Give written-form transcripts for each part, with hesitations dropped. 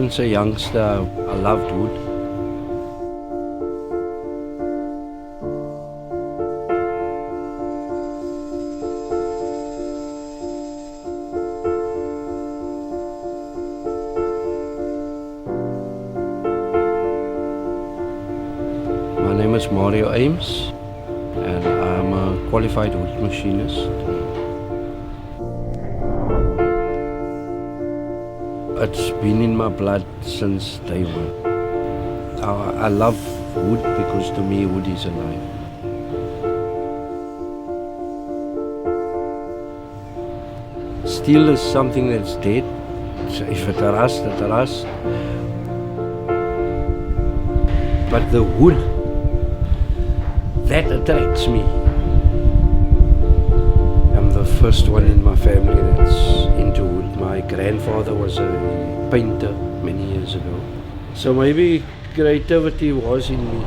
since a youngster, I loved wood. My name is Mario Ames, and I'm a qualified wood machinist. It's been in my blood since day one. I love wood because to me wood is alive. Steel is something that's dead. So if it rusts, it rusts. But the wood, that attracts me. I'm the first one in my family that's into wood. My grandfather was a painter many years ago. So maybe creativity was in me.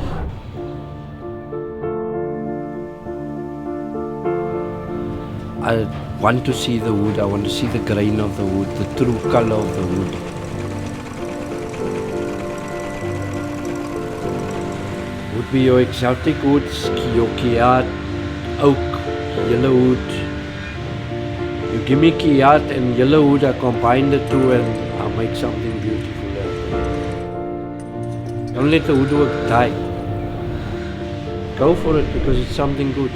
I want to see the wood, I want to see the grain of the wood, the true color of the wood. Would be your exotic woods, your kiat, oak, yellow wood. You give me kiat and yellow wood, I combine the two and I'll make something beautiful out of it. Don't let the woodwork die. Go for it because it's something good.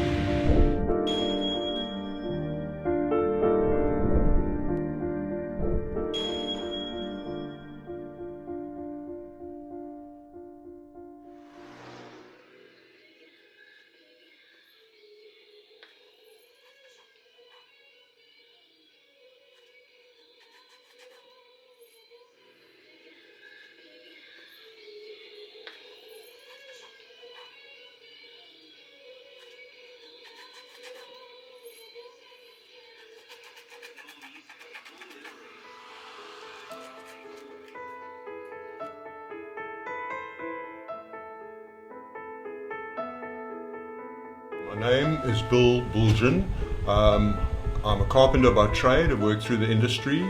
My name is Bill Bulgin. I'm a carpenter by trade. I've worked through the industry.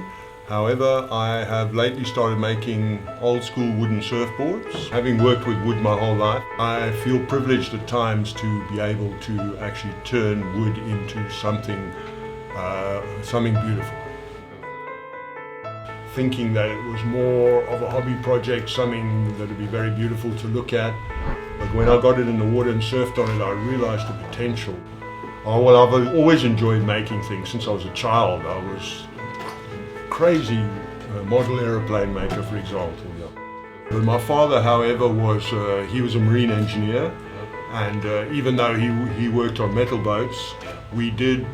However, I have lately started making old school wooden surfboards. Having worked with wood my whole life, I feel privileged at times to be able to actually turn wood into something beautiful. Thinking that it was more of a hobby project, something that would be very beautiful to look at. But when I got it in the water and surfed on it, I realized the potential. Oh, well, I've always enjoyed making things since I was a child. I was a crazy model aeroplane maker, for example. Yeah. My father, however, he was a marine engineer, and even though he worked on metal boats, we did,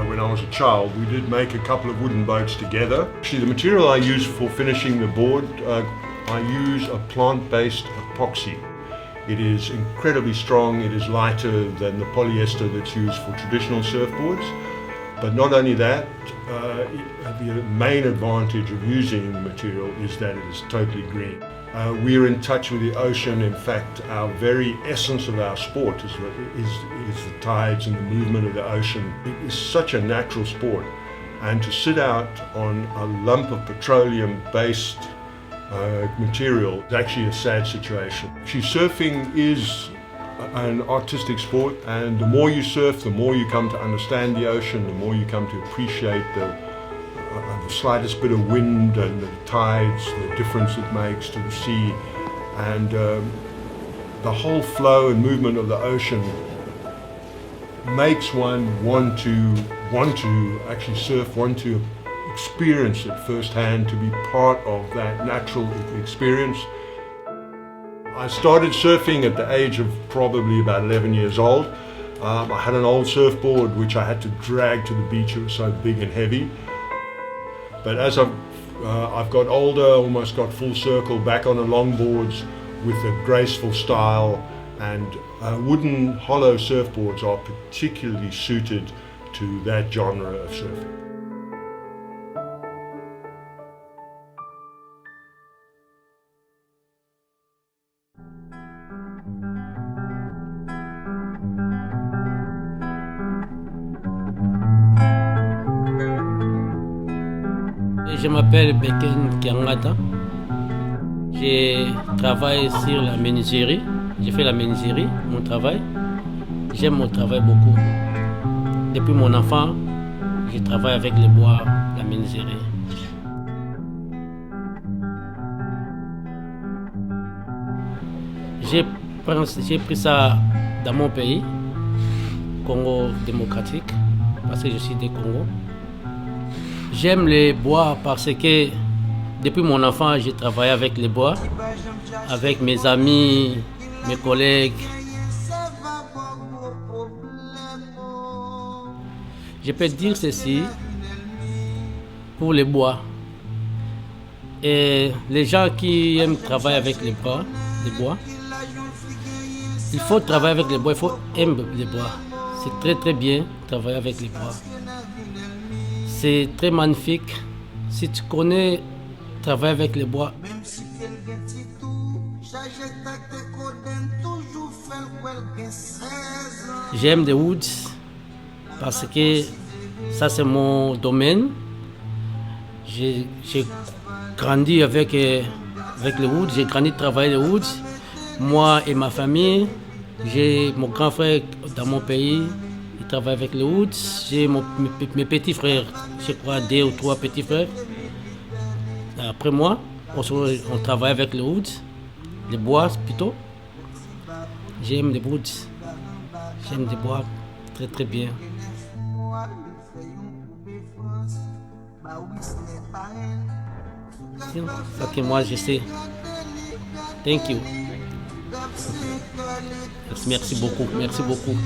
when I was a child, we did make a couple of wooden boats together. Actually, the material I use for finishing the board, I use a plant-based epoxy. It is incredibly strong, it is lighter than the polyester that's used for traditional surfboards. But not only that, the main advantage of using the material is that it is totally green. We're in touch with the ocean. In fact, our very essence of our sport is the tides and the movement of the ocean. It is such a natural sport. And to sit out on a lump of petroleum-based material is actually a sad situation. Actually, surfing is an artistic sport, and the more you surf, the more you come to understand the ocean, the more you come to appreciate the slightest bit of wind and the tides, the difference it makes to the sea, and the whole flow and movement of the ocean makes one want to actually surf, want to experience it firsthand, to be part of that natural experience. I started surfing at the age of probably about 11 years old. I had an old surfboard which I had to drag to the beach. It was so big and heavy. But as I've got older, almost got full circle back on the longboards with a graceful style, and wooden hollow surfboards are particularly suited to that genre of surfing. Je m'appelle Beken Kiangata. Je travaille sur la menuiserie. J'ai fait la menuiserie, mon travail. J'aime mon travail beaucoup. Depuis mon enfant, je travaille avec le bois, la menuiserie. J'ai pris ça dans mon pays, Congo démocratique, parce que je suis des Congo. J'aime les bois parce que depuis mon enfant, j'ai travaillé avec les bois, avec mes amis, mes collègues. Je peux dire ceci pour les bois. Et les gens qui aiment travailler avec les bois, il faut travailler avec les bois, il faut aimer les bois. C'est très très bien travailler avec les bois. C'est très magnifique. Si tu connais travailler avec les bois. J'aime les woods parce que ça c'est mon domaine. J'ai grandi avec les woods, j'ai grandi travailler les woods. Moi et ma famille, j'ai mon grand frère dans mon pays, il travaille avec les woods. J'ai mes petits frères, je crois 2 ou 3 petits frères. Après moi, on travaille avec les woods, les bois plutôt. J'aime les woods, j'aime les bois très très bien. C'est ça que moi je sais. Thank you. Merci beaucoup, merci beaucoup.